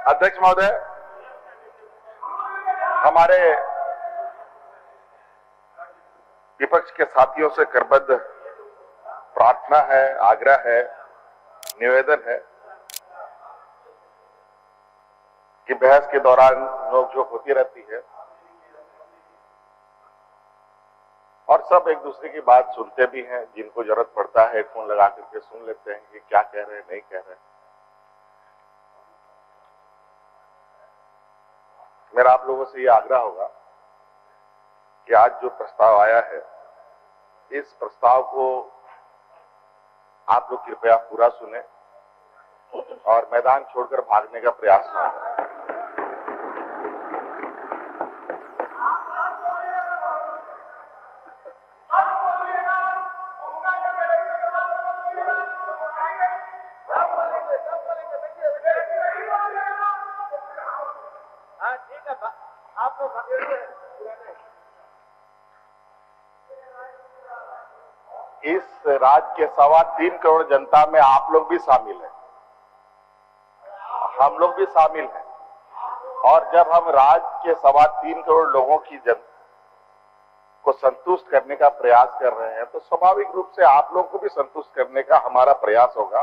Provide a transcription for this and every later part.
अध्यक्ष महोदय, हमारे विपक्ष के साथियों से करबद्ध प्रार्थना है, आग्रह है, निवेदन है कि बहस के दौरान नोकझोंक होती रहती है और सब एक दूसरे की बात सुनते भी हैं। जिनको जरूरत पड़ता है हेडफोन लगा करके सुन लेते हैं कि क्या कह रहे हैं, नहीं कह रहे हैं। मेरा आप लोगों से ये आग्रह होगा कि आज जो प्रस्ताव आया है, इस प्रस्ताव को आप लोग कृपया पूरा सुने और मैदान छोड़कर भागने का प्रयास न करें। इस राज्य के 3.25 करोड़ जनता में आप लोग भी शामिल हैं, हम लोग भी शामिल हैं। और जब हम राज्य के 3.25 करोड़ लोगों की को संतुष्ट करने का प्रयास कर रहे हैं, तो स्वाभाविक रूप से आप लोग को भी संतुष्ट करने का हमारा प्रयास होगा।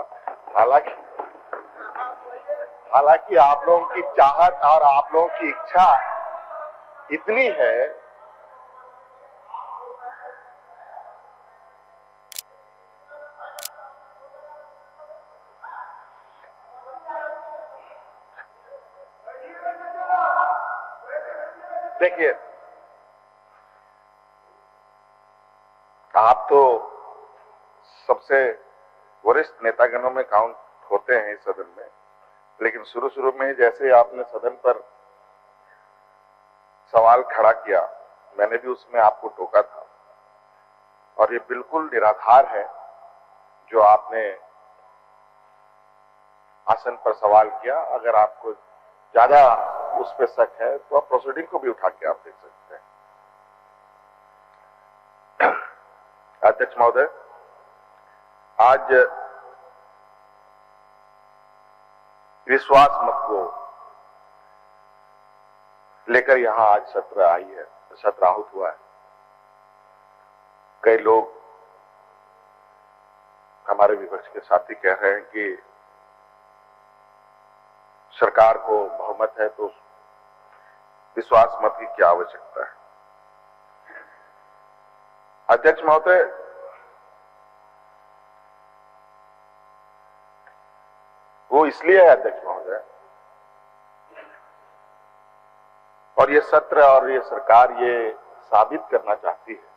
हालांकि आप लोगों की चाहत और आप लोगों की इच्छा इतनी है देखिए, आप तो सबसे वरिष्ठ नेतागणों में काउंट होते हैं इस सदन में, लेकिन शुरू में जैसे आपने सदन पर सवाल खड़ा किया, मैंने भी उसमें आपको टोका था और ये बिल्कुल निराधार है जो आपने आसन पर सवाल किया। अगर आपको ज्यादा उस पर शक है तो आप प्रोसीडिंग को भी उठा के आप देख सकते हैं। अध्यक्ष महोदय, आज विश्वास मत को लेकर यहां आज सत्र आहूत हुआ है। कई लोग हमारे विपक्ष के साथी कह रहे हैं कि सरकार को बहुमत है तो विश्वास मत की क्या आवश्यकता है। अध्यक्ष महोदय, वो इसलिए है अध्यक्ष महोदय, और ये सत्र और ये सरकार ये साबित करना चाहती है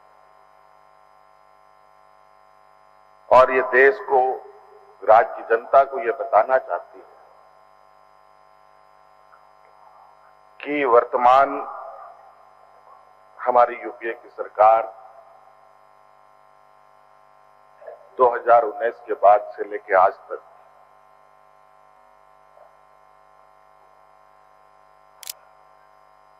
और ये देश को, राज्य की जनता को ये बताना चाहती है कि वर्तमान हमारी यूपीए की सरकार 2019 के बाद से लेकर आज तक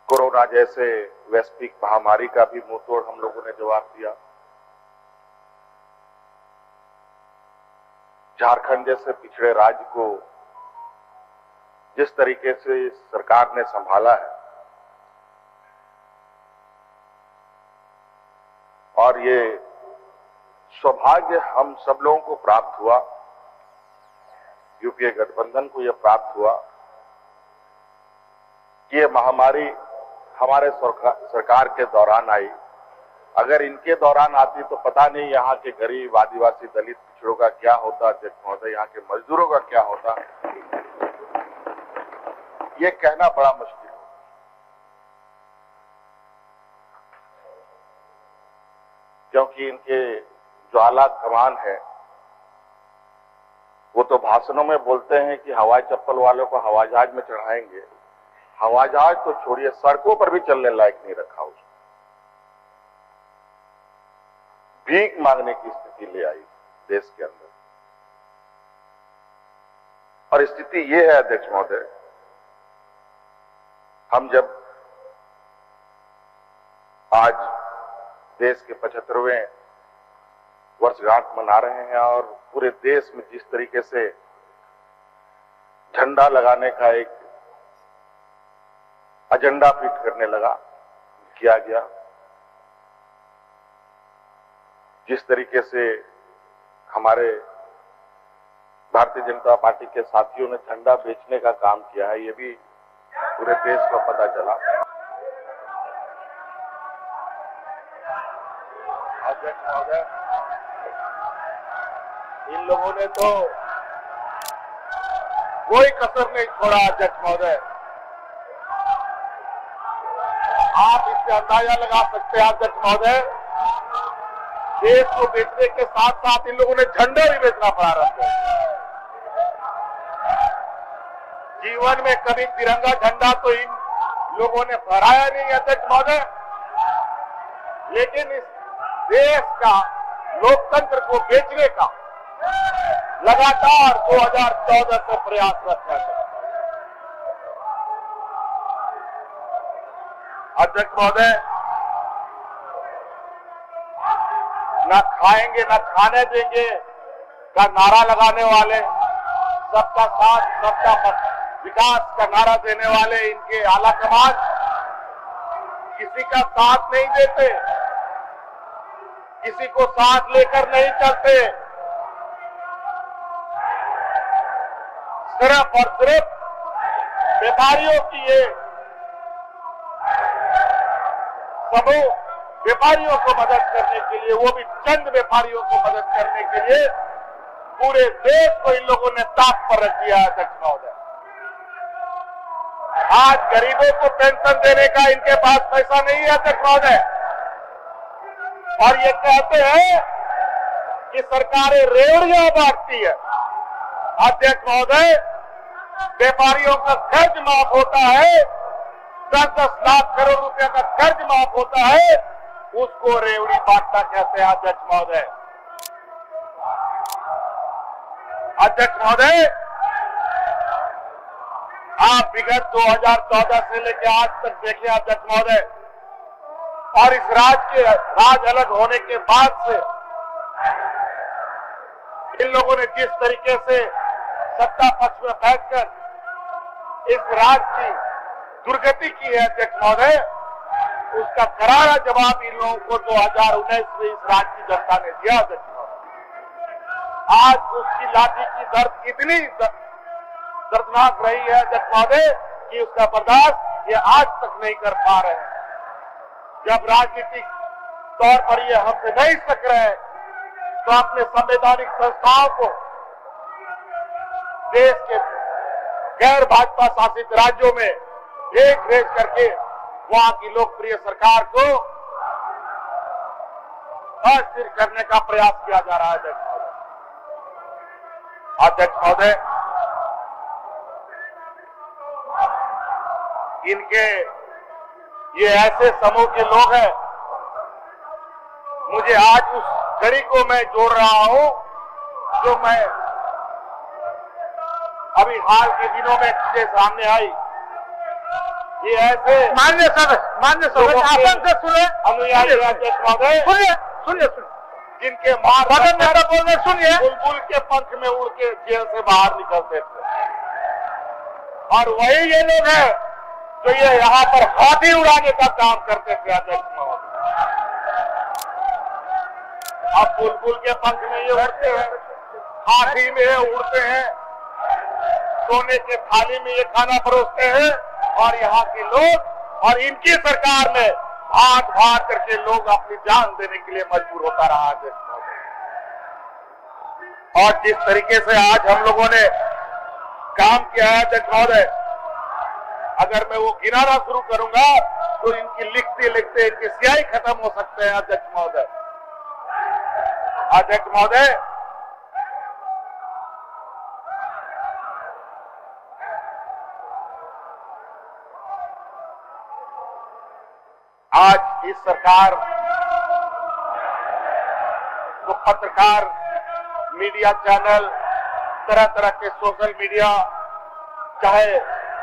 कोरोना जैसे वैश्विक महामारी का भी मुंह तोड़ हम लोगों ने जवाब दिया। झारखंड जैसे पिछड़े राज्य को जिस तरीके से सरकार ने संभाला है और ये सौभाग्य हम सब लोगों को प्राप्त हुआ, यूपीए गठबंधन को यह प्राप्त हुआ कि ये महामारी हमारे सरकार के दौरान आई। अगर इनके दौरान आती तो पता नहीं यहाँ के गरीब, आदिवासी, दलित पिछड़ों का क्या होता, अध्यक्ष महोदय, यहाँ के मजदूरों का क्या होता, ये कहना बड़ा मुश्किल है। क्योंकि इनके जो आला कमान है वो तो भाषणों में बोलते हैं कि हवाई चप्पल वालों को हवाई जहाज में चढ़ाएंगे। हवाई जहाज तो छोड़िए, सड़कों पर भी चलने लायक नहीं रखा उसको। भीख मांगने की स्थिति ले आई देश के अंदर। और स्थिति ये है अध्यक्ष महोदय, हम जब आज देश के 75वें वर्षगांठ मना रहे हैं और पूरे देश में जिस तरीके से झंडा लगाने का एक एजेंडा फिट करने लगा किया गया। जिस तरीके से हमारे भारतीय जनता पार्टी के साथियों ने झंडा बेचने का काम किया है, ये भी पूरे देश को पता चला। अध्यक्ष महोदय, इन लोगों ने तो कोई कसर नहीं छोड़ा। अध्यक्ष महोदय, आप इससे अंदाजा लगा सकते हैं अध्यक्ष महोदय, देश को बेचने के साथ साथ इन लोगों ने झंडा भी बेचना प्रारंभ किया। जीवन में कभी तिरंगा झंडा तो इन लोगों ने फहराया नहीं अध्यक्ष महोदय, लेकिन इस देश का लोकतंत्र को बेचने का लगातार 2014 से प्रयासरत है। अध्यक्ष महोदय, न खाएंगे न खाने देंगे का नारा लगाने वाले, सबका साथ सबका विकास का नारा देने वाले इनके आला कमान किसी का साथ नहीं देते, किसी को साथ लेकर नहीं चलते। सिर्फ और सिर्फ व्यापारियों की ये समूह व्यापारियों को मदद करने के लिए, वो भी चंद व्यापारियों को मदद करने के लिए पूरे देश को इन लोगों ने ताक पर रख दिया है। अध्यक्ष महोदय, आज गरीबों को पेंशन देने का इनके पास पैसा नहीं है अध्यक्ष महोदय, और ये कहते हैं कि सरकारें रेवड़ियां बांटती है। अध्यक्ष महोदय, व्यापारियों का कर्ज माफ होता है, 10-10 लाख करोड़ रुपए का कर्ज माफ होता है, उसको रेवड़ी बांटना कहते हैं अध्यक्ष महोदय। अध्यक्ष महोदय, आप विगत 2014 से लेकर आज तक देखिए अध्यक्ष महोदय, और इस राज अलग होने के बाद से इन लोगों ने जिस तरीके से सत्ता पक्ष में बैठकर इस राज्य की दुर्गति की है अध्यक्ष महोदय, उसका करारा जवाब इन लोगों को 2019 में इस राज्य की जनता ने दिया अध्यक्ष महोदय। आज उसकी लाठी की दर्द इतनी दर्दनाक रही है अध्यक्ष महोदय कि उसका बर्दाश्त ये आज तक नहीं कर पा रहे हैं। जब राजनीतिक तौर पर ये हमसे नहीं सक रहे तो अपने संवैधानिक संस्थाओं को देश के गैर भाजपा शासित राज्यों में भेज करके वहां की लोकप्रिय सरकार को अस्थिर करने का प्रयास किया जा रहा है अध्यक्ष महोदय। अध्यक्ष महोदय, इनके ये ऐसे समूह के लोग हैं, मुझे आज उस कड़ी को मैं जोड़ रहा हूं जो मैं अभी हाल के दिनों में चीजें सामने आई। ये ऐसे मान्य सदस्य आसन से सुने अनुयायी अध्यक्ष महोदय, सुनिए जिनके मां बोल रहे सुनिए, बुलबुल के पंख में उड़ के जेल से बाहर निकलते थे, और वही ये लोग हैं जो ये यहाँ पर हाथी उड़ाने का काम करते थे अध्यक्ष महोदय। अब बुलबुल के पंख में ये उड़ते हैं, हाथी में ये उड़ते हैं, सोने के थाली में ये खाना परोसते हैं, और यहाँ के लोग और इनकी सरकार में भाग भाग करके लोग अपनी जान देने के लिए मजबूर होता रहा अध्यक्ष महोदय। और जिस तरीके से आज हम लोगों ने काम किया है अध्यक्ष महोदय, अगर मैं वो गिनाना शुरू करूंगा तो इनकी लिखते लिखते इनकी स्याही खत्म हो सकते हैं अध्यक्ष महोदय। अध्यक्ष महोदय, आज इस सरकार को पत्रकार, मीडिया चैनल, तरह तरह के सोशल मीडिया, चाहे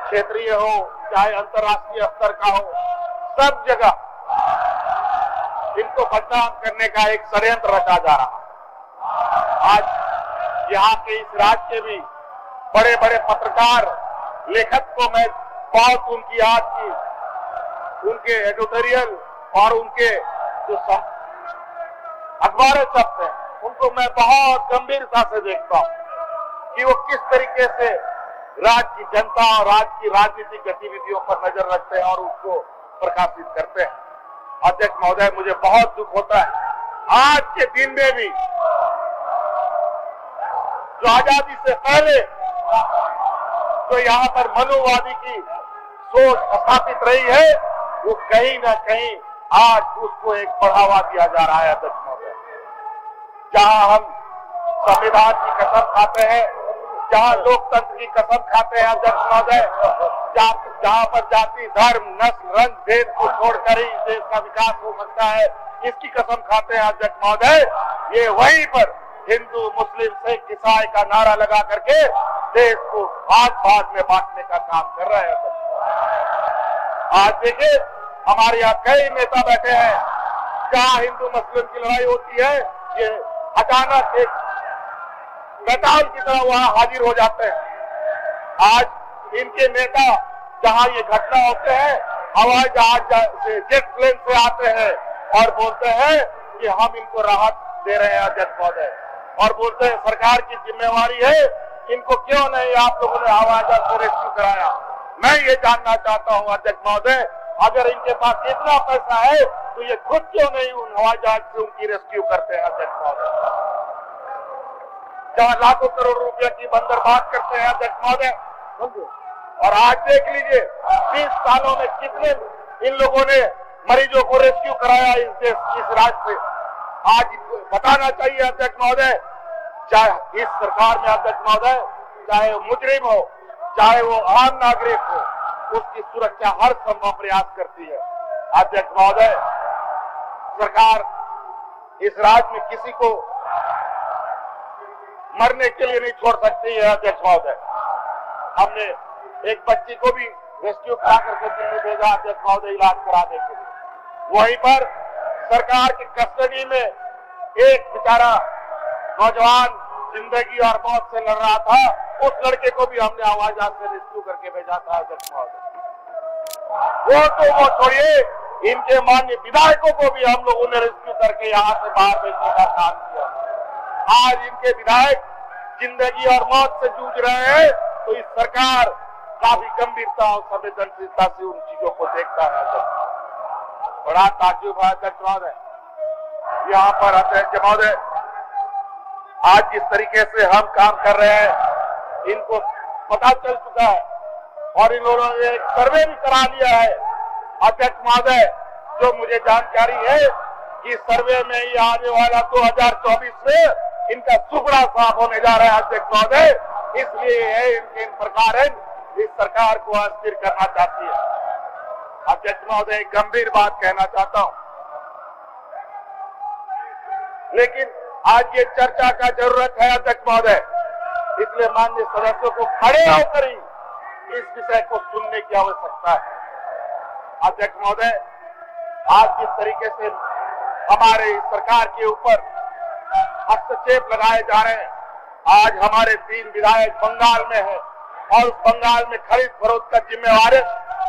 क्षेत्रीय हो चाहे अंतर्राष्ट्रीय स्तर का हो, सब जगह इनको बदनाम करने का एक षड्यंत्र रचा जा रहा है। आज यहाँ के इस राज्य के भी बड़े बड़े पत्रकार, लेखक को मैं बहुत उनकी आज की उनके एडिटोरियल और उनके जो अखबारें छपते हैं उनको मैं बहुत गंभीरता से देखता हूं कि वो किस तरीके से राज्य की जनता और राज्य की राजनीतिक गतिविधियों पर नजर रखते हैं और उसको प्रकाशित करते हैं। अध्यक्ष महोदय, मुझे बहुत दुख होता है आज के दिन में भी जो आजादी से पहले जो यहाँ पर मनुवादी की सोच स्थापित रही है वो कहीं ना कहीं आज उसको एक बढ़ावा दिया जा रहा है। अध्यक्ष महोदय, जहां हम संविधान की कसम खाते हैं, जहां लोकतंत्र की कसम खाते हैं अध्यक्ष महोदय, जहां पर जाति धर्म नस्ल रंग भेद को छोड़कर ही देश का विकास हो सकता है, इसकी कसम खाते हैं अध्यक्ष महोदय, ये वहीं पर हिंदू मुस्लिम सिख ईसाई का नारा लगा करके देश को भाग भाग में बांटने का काम कर रहे हैं। आज देखिए हमारे यहाँ कई नेता बैठे हैं, जहां हिंदू मुस्लिम की लड़ाई होती है ये अचानक एक मैदान की तरह वहां हाजिर हो जाते हैं। आज इनके नेता जहां ये घटना होते हैं हवाई जहाज से जेट प्लेन से आते हैं और बोलते हैं कि हम इनको राहत दे रहे हैं अध्यक्ष महोदय, और बोलते हैं सरकार की जिम्मेवारी है, इनको क्यों नहीं आप लोगों ने हवाई जहाज से रेस्क्यू कराया। मैं ये जानना चाहता हूं अध्यक्ष महोदय, अगर इनके पास इतना पैसा है तो ये खुद क्यों नहीं उन हवाई जहाज से उनकी रेस्क्यू करते हैं अध्यक्ष महोदय। जहां लाखों करोड़ रुपए की बंदरबांट करते हैं अध्यक्ष महोदय, और आज देख लीजिए 30 सालों में कितने इन लोगों ने मरीजों को रेस्क्यू कराया इस देश इस राज्य से। आज बताना चाहिए अध्यक्ष महोदय, चाहे इस सरकार में अध्यक्ष महोदय, चाहे वो मुजरिम हो चाहे वो आम नागरिक हो, उसकी सुरक्षा हर संभव प्रयास करती है। अध्यक्ष महोदय, सरकार इस राज्य में किसी को मरने के लिए नहीं छोड़ सकती है अध्यक्ष महोदय। हमने एक बच्ची को भी रेस्क्यू करा करके दिल्ली भेजा अध्यक्ष महोदय इलाज कराने के लिए। वहीं पर सरकार की कस्टडी में एक बेचारा नौजवान जिंदगी और मौत से लड़ रहा था, उस लड़के को भी हमने हवाई जहाज से रेस्क्यू करके भेजा था अध्यक्ष महोदय। वो छोड़िए, इनके माननीय विधायकों को भी हम लोगों ने रेस्क्यू करके यहाँ से बाहर भेजने का काम किया। आज इनके विधायक जिंदगी और मौत से जूझ रहे हैं तो इस सरकार काफी गंभीरता और संवेदनशीलता से उन चीजों को देखता है। बड़ा ताज्जुब है अध्यक्ष महोदय। यहाँ पर अध्यक्ष महोदय, आज जिस तरीके से हम काम कर रहे हैं इनको पता चल चुका है और इन लोगों ने एक सर्वे भी करा लिया है अध्यक्ष महोदय। जो मुझे जानकारी है कि सर्वे में ये आने वाला 2024 में इनका सुपड़ा साफ होने जा रहा है अध्यक्ष महोदय। इसलिए इन प्रकार इस सरकार को अस्थिर करना चाहती है। अध्यक्ष महोदय, एक गंभीर बात कहना चाहता हूं, लेकिन आज ये चर्चा का जरूरत है अध्यक्ष महोदय, इसलिए माननीय सदस्यों को खड़े होकर ही इस विषय को सुनने की आवश्यकता है। अध्यक्ष महोदय, आज जिस तरीके से हमारे सरकार के ऊपर हस्तक्षेप लगाए जा रहे हैं, आज हमारे 3 विधायक बंगाल में है और उस बंगाल में खरीद फरोख्त का जिम्मेवार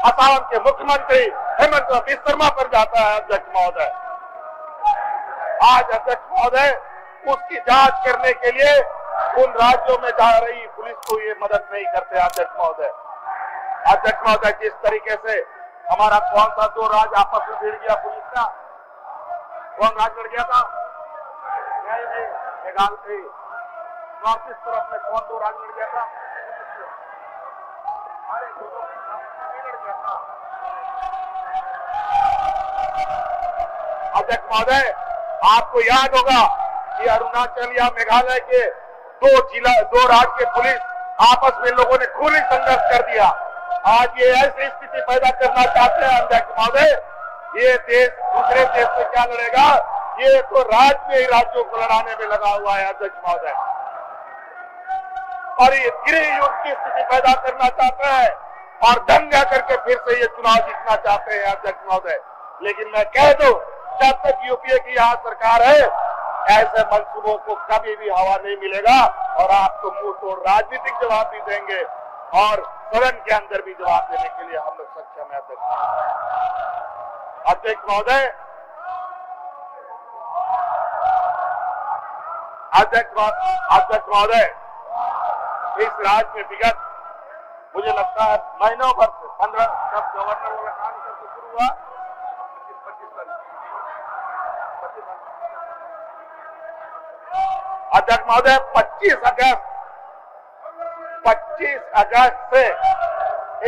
असम के मुख्यमंत्री हेमंत विश्व पर जाता है अध्यक्ष महोदय। आज अध्यक्ष महोदय, उसकी जांच करने के लिए उन राज्यों में जा रही पुलिस को ये मदद नहीं करते अध्यक्ष महोदय। अध्यक्ष महोदय, जिस तरीके से हमारा कौन सा 2 राज्य आपस में भिड़ गया पुलिस का, कौन राज्य लड़ गया था? नहीं, मेघालय नॉर्थ ईस्ट तरफ में कौन 2 राज्य लड़ गया था? अरे लड़ गया था अध्यक्ष महोदय। आपको याद होगा कि अरुणाचल या मेघालय के 2 राज्य के पुलिस आपस में लोगों ने खूनी संघर्ष कर दिया। आज ये ऐसी स्थिति पैदा करना चाहते हैं अध्यक्ष महोदय, ये देश दूसरे देश से क्या लड़ेगा, ये तो राज्य में ही राज्यों को लड़ाने में लगा हुआ है अध्यक्ष महोदय, और ये गृह युद्ध की स्थिति पैदा करना चाहते हैं और दंगा करके फिर से ये चुनाव जीतना चाहते हैं अध्यक्ष महोदय। लेकिन मैं कह दूं, जब तक यूपीए की यहाँ सरकार है, ऐसे मंसूबों को कभी भी हवा नहीं मिलेगा और आपको मुंह तोड़ राजनीतिक जवाब भी देंगे और सदन के अंदर भी जवाब देने के लिए हम लोग सक्षम है। अध्यक्ष महोदय, अध्यक्ष महोदय, इस राज्य में विगत मुझे लगता है महीनों भर से 15 जब गवर्नर वाला काम शुरू हुआ 25 अध्यक्ष महोदय 25 अगस्त से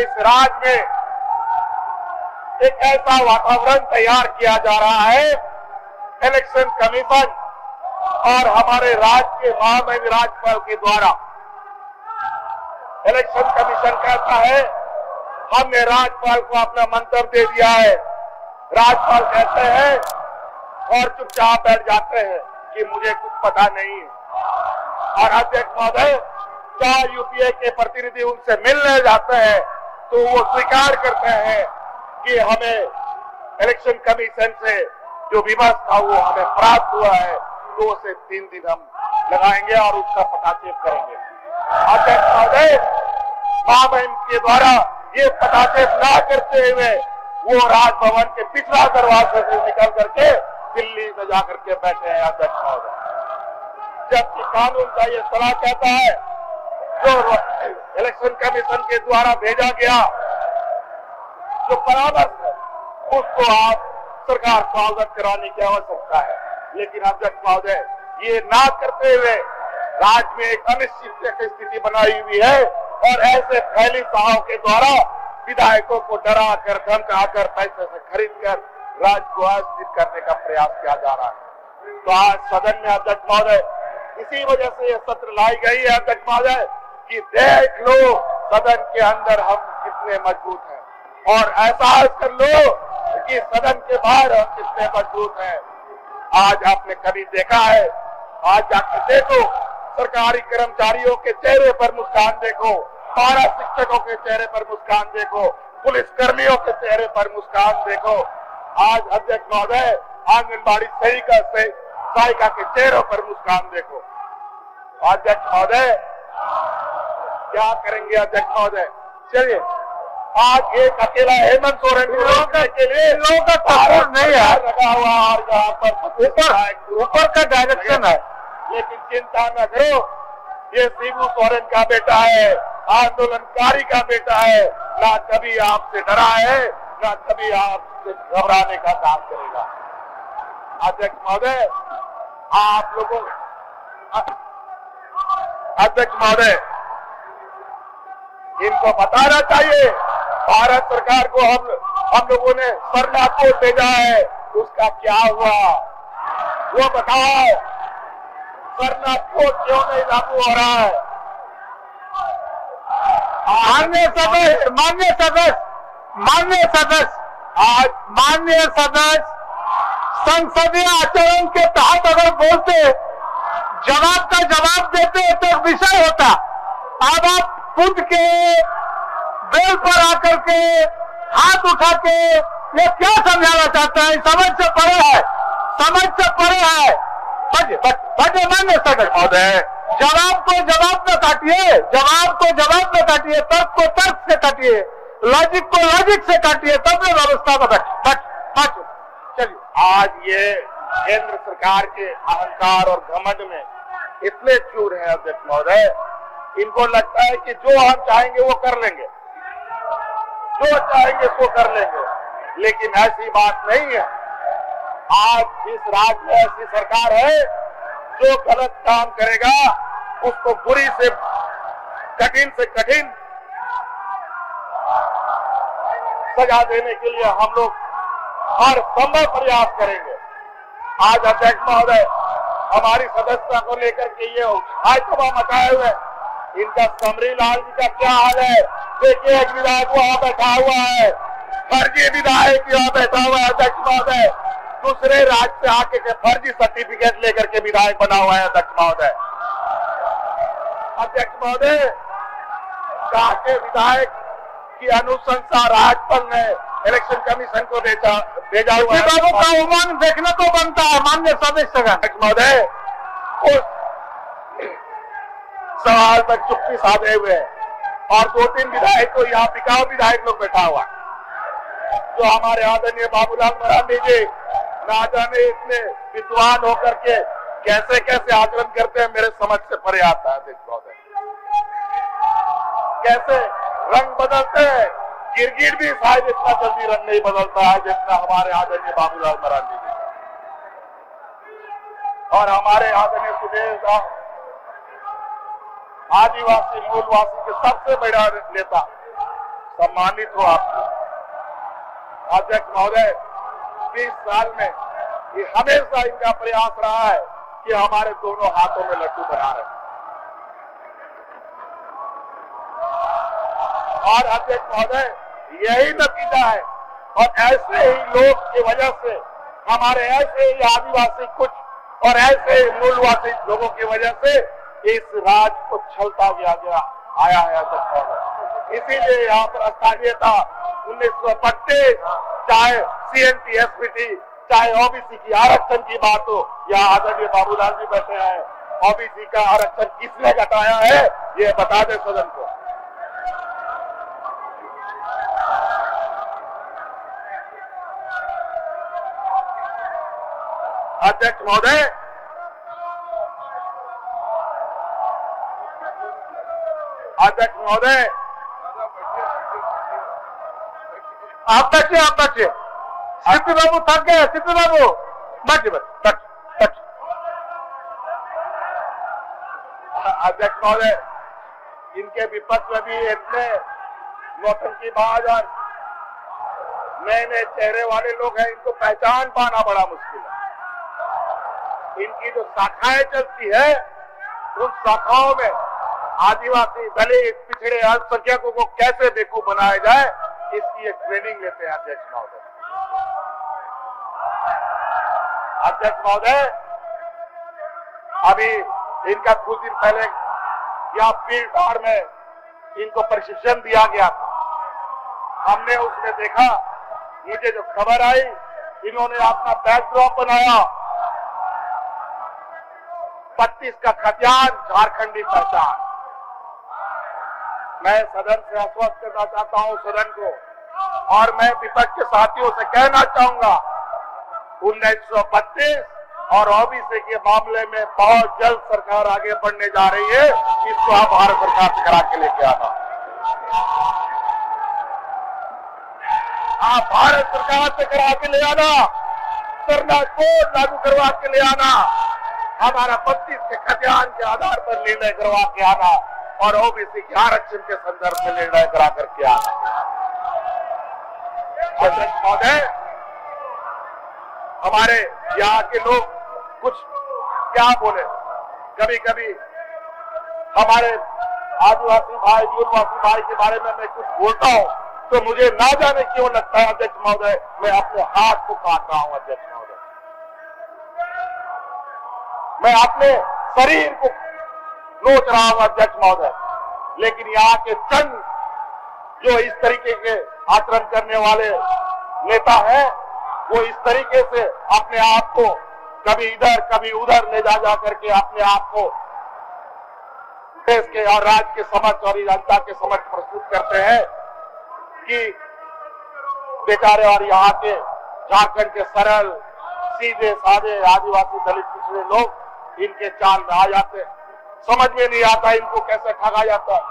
इस राज्य में एक ऐसा वातावरण तैयार किया जा रहा है। इलेक्शन कमीशन और हमारे राज्य के महामहिम राज्यपाल के द्वारा इलेक्शन कमीशन कहता है हमने राज्यपाल को अपना मंतव्य दे दिया है। राज्यपाल कहते हैं और चुपचाप बैठ जाते हैं कि मुझे कुछ पता नहीं है। और अध्यक्ष महोदय, जहां यूपीए के प्रतिनिधि उनसे मिलने जाते हैं तो वो स्वीकार करते हैं कि हमें इलेक्शन कमीशन से जो विमर्श था वो हमें प्राप्त हुआ है, 2 से 3 दिन हम लगाएंगे और उसका पटाक्षेप करेंगे। अध्यक्ष महोदय, महामहिम के द्वारा ये पटाक्षेप न करते हुए वो राजभवन के पिछला दरवाजे से निकल करके दिल्ली में जाकर के बैठे हैं। अध्यक्ष महोदय, जबकि कानून का ये सलाह कहता है जो इलेक्शन कमीशन के द्वारा भेजा गया जो परामर्श है उसको आप सरकार को अवगत कराने की आवश्यकता है। लेकिन अध्यक्ष महोदय, ये ना करते हुए राज्य में एक अनिश्चित की स्थिति बनाई हुई है और ऐसे फैली सभाओं के द्वारा विधायकों को डरा कर धमका कर पैसे से खरीद कर राज्य को अस्थिर करने का प्रयास किया जा रहा है। तो आज सदन में अध्यक्ष महोदय इसी वजह से यह सत्र लाई गई है अध्यक्ष महोदय कि देख लो सदन के अंदर हम कितने मजबूत हैं और एहसास कर लो कि सदन के बाहर हम कितने मजबूत हैं। आज आपने कभी देखा है, आज जाकर देखो सरकारी कर्मचारियों के चेहरे पर मुस्कान देखो, पारा शिक्षकों के चेहरे पर मुस्कान देखो, पुलिस कर्मियों के चेहरे पर मुस्कान देखो। आज अध्यक्ष महोदय आंगनबाड़ी सहायिका के चेहरों पर मुस्कान देखो। अध्यक्ष महोदय, क्या करेंगे अध्यक्ष महोदय? चलिए, आज एक अकेला हेमंत सोरेन के लिए लोगों का सपोर्ट नहीं है लगा हुआ और यहाँ पर ऊपर का डायरेक्शन है। लेकिन चिंता न करो, ये शिबू सोरेन का बेटा है, आंदोलनकारी का बेटा है, ना कभी आपसे डरा है ना कभी आपसे घबराने का काम करेगा। अध्यक्ष महोदय, आप लोगों अध्यक्ष महोदय इनको बताना चाहिए भारत सरकार को हम लोगों ने सरना कोड भेजा है, उसका क्या हुआ वो बताओ। सरना कोड क्यों नहीं लागू हो रहा है? माननीय सदस्य संसदीय आचरण के तहत अगर बोलते जवाब का जवाब देते तो विषय होता। अब आप खुद के बेल पर आकर के हाथ उठा के ये क्या समझाना चाहते हैं? समझ से परे है। मान्य सदस्य महोदय, जवाब को जवाब में काटिए, तर्क को तर्क से काटिए, लॉजिक को लॉजिक से काटिए, तब ये व्यवस्था को चलिए। आज ये केंद्र सरकार के अहंकार और घमंड में इतने चूर है अध्यक्ष महोदय, इनको लगता है कि जो हम चाहेंगे वो कर लेंगे, लेकिन ऐसी बात नहीं है। आज इस राज्य में ऐसी सरकार है जो गलत काम करेगा उसको बुरी से कठिन सजा देने के लिए हम लोग हर संभव प्रयास करेंगे। आज अध्यक्ष महोदय हमारी सदस्यता को लेकर के ये हाईतबा मचाए हुए इनका समरी लाल जी का क्या हाल है? देखिए, एक विधायक वहां बैठा हुआ है, फर्जी विधायक यहाँ बैठा हुआ है अध्यक्ष महोदय, दूसरे राज्य से आके के फर्जी सर्टिफिकेट लेकर के विधायक बना हुआ है अध्यक्ष महोदय। कहा के विधायक की अनुशंसा राज्यपाल ने इलेक्शन कमीशन को भेजा हुआ है। बाबू का उमंग देखने को बनता है माननीय सदस्य महोदय, उस सवाल पर चुप्पी साधे हुए और 2-3 विधायक को यहाँ बिकाऊ विधायक लोग बैठा हुआ, जो हमारे आदरणीय बाबूलाल मरांडी जी ना जाने इतने विद्वान होकर के कैसे कैसे आचरण करते हैं, मेरे समझ से परे आता है। देखो कैसे रंग बदलते हैं, गिरगिट भी शायद इतना जल्दी रंग नहीं बदलता है जितना हमारे आदरणीय बाबूलाल मरांडी जी और हमारे आदरणीय सुदेश साहब, आदिवासी मूलवासी के सबसे बड़ा नेता। सम्मानित हो आपको अध्यक्ष महोदय। 20 साल में ये हमेशा इनका प्रयास रहा है कि हमारे दोनों हाथों में लड्डू बना रहे। और अध्यक्ष महोदय यही नतीजा है, और ऐसे ही लोग की वजह से, हमारे ऐसे ही आदिवासी कुछ और ऐसे ही मूलवासी लोगों की वजह से इस राज को छलता गया आया है अध्यक्ष महोदय। इसीलिए यहाँ पर स्थानीयता 1932, चाहे CNT SPT, चाहे ओबीसी की आरक्षण की बात हो, या आदरणीय बाबूलाल जी बैठे हैं, ओबीसी का आरक्षण किसने घटाया है ये बता दे सदन को। अध्यक्ष महोदय, अध्यक्ष महोदय, आप बैठिए। सिद्धू बाबू थक गए, सिद्धू बाबू बैठिए। अध्यक्ष महोदय, इनके विपक्ष में भी इतने नौटंकीबाज और नए चेहरे वाले लोग हैं, इनको पहचान पाना बड़ा मुश्किल है। इनकी जो शाखाएं चलती है, उन शाखाओं में आदिवासी, दलित, पिछड़े, अल्पसंख्यकों को कैसे बेवकूफ बनाया जाए, इसकी एक ट्रेनिंग लेते हैं अध्यक्ष महोदय। अध्यक्ष महोदय, अभी इनका कुछ दिन पहले या फील्ड में इनको प्रशिक्षण दिया गया था। हमने उसमें देखा, मुझे जो खबर आई, इन्होंने अपना बैकड्रॉप बनाया 32 का खतियान, झारखंडी पहचान। मैं सदन से आश्वस्त करना चाहता हूं सदन को, और मैं विपक्ष के साथियों से कहना चाहूंगा, 1932 और ओबीसी के मामले में बहुत जल्द सरकार आगे बढ़ने जा रही है। इसको आप भारत सरकार से करा के लेके आना। आप भारत सरकार से करा के ले आना, सरना कोड लागू करवा के ले आना, हमारा 32 के खतियान के आधार पर निर्णय करवा के आना, और ओबीसी के आरक्षण के संदर्भ में निर्णय करा करके आना। अध्यक्ष महोदय, हमारे यहाँ के लोग कुछ क्या बोले, कभी कभी हमारे आदिवासी भाई, मूलवासी भाई के बारे में मैं कुछ बोलता हूँ तो मुझे ना जाने क्यों लगता है अध्यक्ष महोदय, मैं अपने हाथ को काट रहा हूँ अध्यक्ष महोदय। मैं अपने शरीर को नोच रहा हूं अध्यक्ष महोदय, लेकिन यहाँ के चंद जो इस तरीके के आचरण करने वाले नेता हैं, वो इस तरीके से अपने आप को कभी इधर कभी उधर ले जा करके अपने आप को देश के और राज्य के समक्ष और जनता के समक्ष प्रस्तुत करते हैं कि बेचारे और यहाँ के झारखंड के सरल सीधे साधे आदिवासी दलित पिछड़े लोग इनके चाल में आ जाते हैं। समझ में नहीं आता इनको कैसे ठगा जाता है।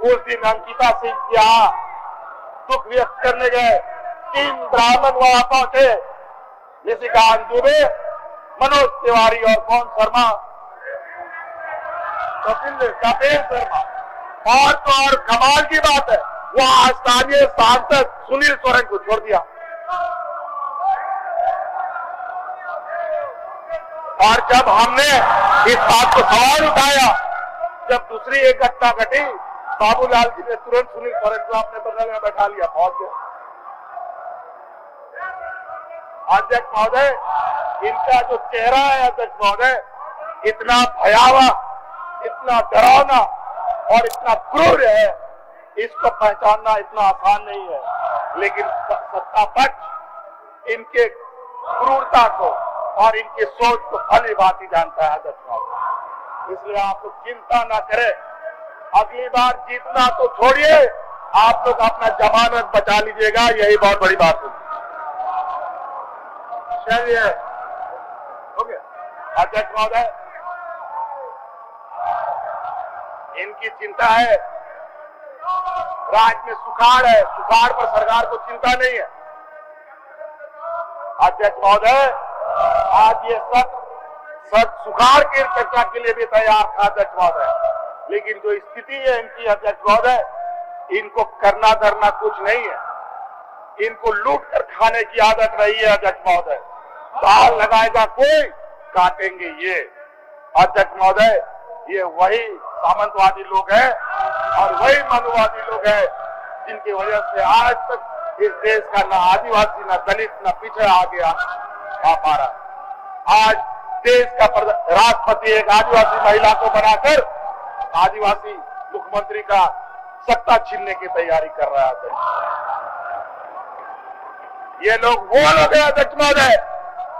उस दिन अंकिता सिंह के यहाँ दुख व्यक्त करने गए 3 ब्राह्मण वहां पहुंचे, निशिकांत दुबे, मनोज तिवारी और कौन शर्मा, कपिल शर्मा। और तो और कमाल की बात है, वहां स्थानीय सांसद सुनील सोरेन को छोड़ दिया। और जब हमने इस बात को सवाल उठाया, जब दूसरी एक घटना घटी, बाबूलाल जी ने तुरंत सुनील सोरेन को अपने बगल में बैठा लिया, पहुंच गया। अध्यक्ष महोदय, इनका जो चेहरा है अध्यक्ष महोदय, इतना भयावह, इतना डरावना और इतना क्रूर है, इसको पहचानना इतना आसान नहीं है। लेकिन सत्ता पक्ष इनके क्रूरता को और इनकी सोच को भली भांति जानता है अध्यक्ष महोदय। इसलिए आप लोग चिंता न करें, अगली बार जीतना तो छोड़िए, आप लोग अपना जमानत बचा लीजिएगा, यही बहुत बड़ी बात होगी। चलिए, ओके। अध्यक्ष महोदय, इनकी चिंता है, राज्य में सुखाड़ है, सुखाड़ पर सरकार को चिंता नहीं है। अध्यक्ष महोदय, आज ये सत्र सुखाड़ की चर्चा के लिए भी तैयार था अध्यक्ष महोदय, लेकिन जो स्थिति है इनकी अध्यक्ष महोदय, इनको करना धरना कुछ नहीं है, इनको लूट कर खाने की आदत रही है अध्यक्ष महोदय। दाल लगाएगा कोई, काटेंगे ये। अध्यक्ष महोदय, ये वही सामंतवादी लोग हैं और वही मनुवादी लोग हैं जिनकी वजह से आज तक इस देश का न आदिवासी, न दलित, न पिछड़ा आगे आ पा रहा। आज देश का राष्ट्रपति एक आदिवासी महिला को बनाकर आदिवासी मुख्यमंत्री का सत्ता छीनने की तैयारी कर रहा है। ये लोग वो लोग हैं अध्यक्ष महोदय,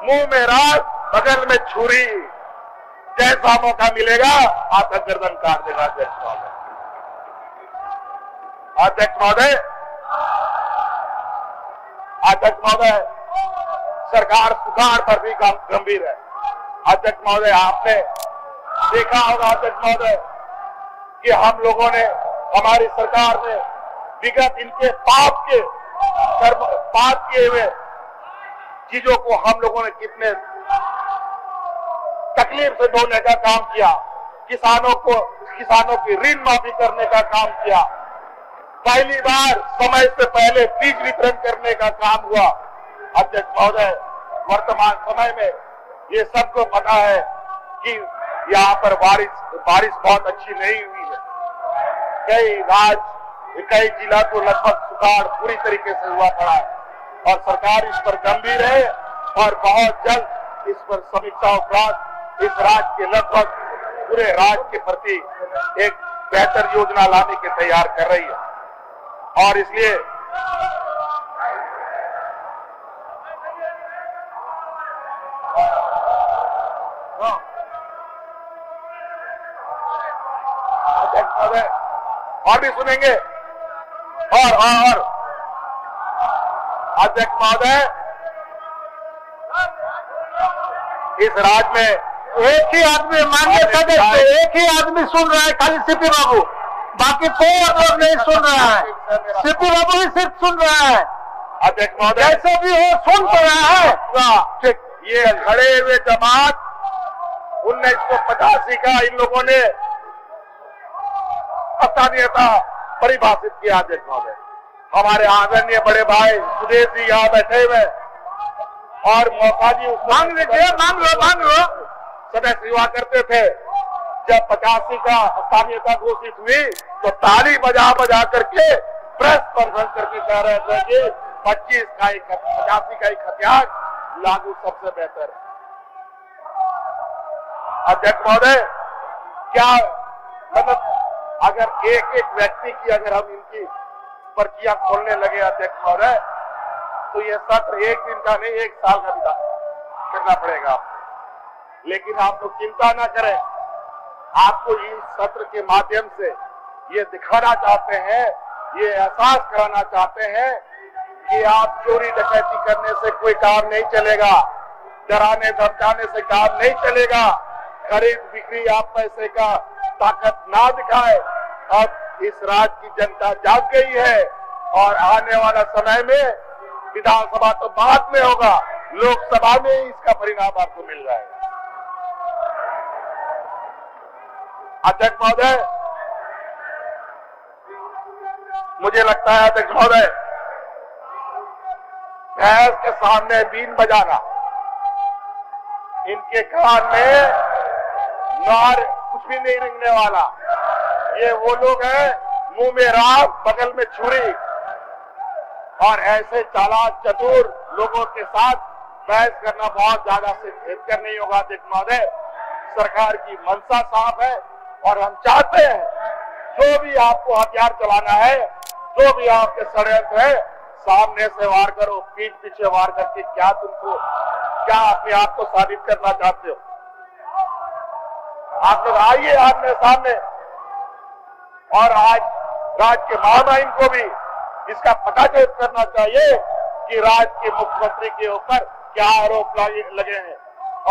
मुंह में राख, बगल में छुरी, जैसा मौका मिलेगा आपका गर्दन काट देगा अध्यक्ष महोदय। अध्यक्ष महोदय, अध्यक्ष महोदय, सरकार सुखाड़ पर भी गंभीर है। अध्यक्ष महोदय, आपने देखा होगा अध्यक्ष महोदय कि हम लोगों ने, हमारी सरकार ने विगत इनके पाप किए हुए चीजों को हम लोगों ने कितने तकलीफ से ढोने का काम किया। किसानों की ऋण माफी करने का काम किया। पहली बार समय से पहले बीज वितरण करने का काम हुआ। अध्यक्ष महोदय, वर्तमान समय में ये सबको पता है कि यहाँ पर बारिश बहुत अच्छी नहीं हुई है। कई जिला को लगभग सुखाड़ पूरी तरीके से हुआ पड़ा है और सरकार इस पर गंभीर है और बहुत जल्द इस पर समीक्षा उपरांत इस राज्य के लगभग पूरे राज्य के प्रति एक बेहतर योजना लाने की तैयार कर रही है। और इसलिए अध्यक्ष महोदय और भी सुनेंगे और अध्यक्ष महोदय, इस राज्य में एक ही आदमी, माननीय सदस्य, एक ही आदमी सुन रहा है, खाली सीपी बाबू, बाकी कोई लोग नहीं सुन रहा है। सीपी बाबू ही सिर्फ सुन रहा है। अध्यक्ष महोदय, जैसे भी हो सुन तो रहा है। ये खड़े हुए जमात 1985 का इन लोगों ने स्थानीयता परिभाषित किया। अध्यक्ष महोदय, हमारे आदरणीय बड़े भाई सुदेश जी यहाँ बैठे हुए और मौका जी मांग लो सदस्य हुआ करते थे। जब 85 का स्थानीयता घोषित हुई तो ताली बजा बजा करके प्रेस कॉन्फ्रेंस करके कह रहे थे कि 85 का एक हथियार लागू सबसे बेहतर है। अध्यक्ष महोदय, क्या मतलब अगर एक एक व्यक्ति की अगर हम इनकी पर्चियां खोलने लगे अध्यक्ष महोदय, तो ये सत्र एक दिन का नहीं 1 साल का भी करना पड़ेगा आपको। लेकिन आप लोग चिंता ना करें, आपको इस सत्र के माध्यम से ये दिखाना चाहते हैं, ये एहसास कराना चाहते हैं कि आप चोरी डकैती करने से कोई काम नहीं चलेगा, डराने धमकाने से काम नहीं चलेगा, खरीद बिक्री आप पैसे का ताकत ना दिखाए। अब इस राज्य की जनता जाग गई है और आने वाला समय में विधानसभा तो बाद में होगा, लोकसभा में इसका परिणाम आपको मिल जाएगा। अध्यक्ष महोदय, मुझे लगता है अध्यक्ष महोदय, भैंस के सामने बीन बजाना, इनके कान में नार कुछ भी नहीं रिंगने वाला। ये वो लोग हैं मुंह में राख, बगल में छुरी, और ऐसे चालाक चतुर लोगों के साथ बहस करना बहुत ज्यादा से बेहतर नहीं होगा। अध्यक्ष महोदय, सरकार की मंशा साफ है और हम चाहते हैं जो भी आपको हथियार चलाना है, जो भी आपके षड्यंत्र है, सामने से वार करो, पीठ पीछे वार करके क्या अपने आप को साबित करना चाहते हो? आप लोग आइए आमने सामने, और आज राज्य के महामहिम को भी इसका पता करना चाहिए कि राज्य के मुख्यमंत्री के ऊपर क्या आरोप लगे हैं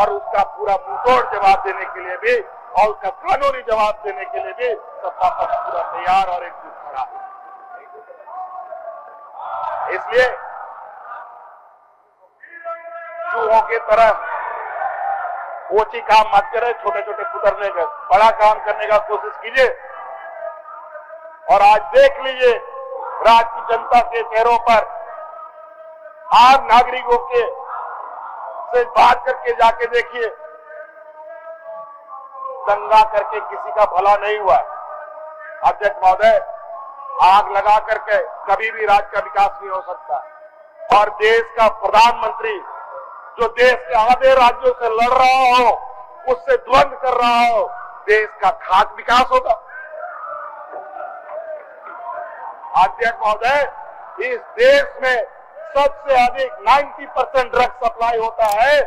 और उसका पूरा मुंहतोड़ जवाब देने के लिए भी और उसका कानूनी जवाब देने के लिए भी सत्ता पक्ष पूरा तैयार और एकजुट खड़ा है। इसलिए चूहों की तरह ओछी काम मत करे, छोटे छोटे कुतरने का बड़ा काम करने का कोशिश कीजिए। और आज देख लीजिए राज्य की जनता के चेहरों पर आम नागरिकों के से बात करके जाके देखिए, दंगा करके किसी का भला नहीं हुआ। अध्यक्ष महोदय, आग लगा करके कभी भी राज्य का विकास नहीं हो सकता और देश का प्रधानमंत्री जो देश के आधे राज्यों से लड़ रहा हो, उससे द्वंद्व कर रहा हो, देश का खास विकास होगा। अध्यक्ष महोदय, इस देश में सबसे अधिक 90% ड्रग सप्लाई होता है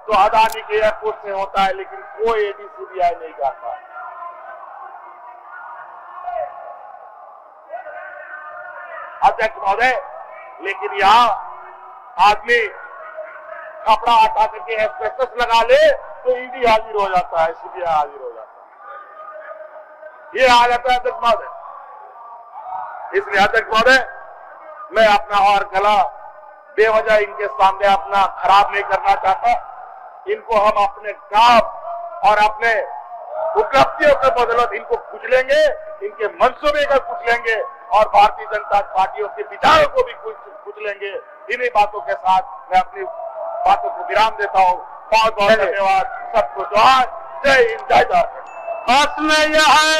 तो अदानी के एयरपोर्ट से होता है, लेकिन कोई एडीसीबीआई नहीं जाता। अध्यक्ष महोदय, लेकिन यहाँ आदमी कपड़ा हटा करके एस्बेस्टस लगा ले तो ईडी हाजिर हो जाता है, सीबीआई हाजिर हो जाता है। ये आ जाता है अध्यक्ष महोदय। इसलिए अध्यक्ष महोदय, मैं अपना और गला बेवजह इनके सामने अपना खराब नहीं करना चाहता। इनको हम अपने काम और अपने उपलब्धियों के बदौलत इनको कुचलेंगे, इनके मंसूबे का कुचलेंगे और भारतीय जनता पार्टियों के विचारों को भी कुचलेंगे। इन्हीं बातों के साथ मैं अपनी बातों को विराम देता हूँ। बहुत बहुत धन्यवाद। सबको जोहार। जय हिंद, जय झारखंड। प्रश्न यह है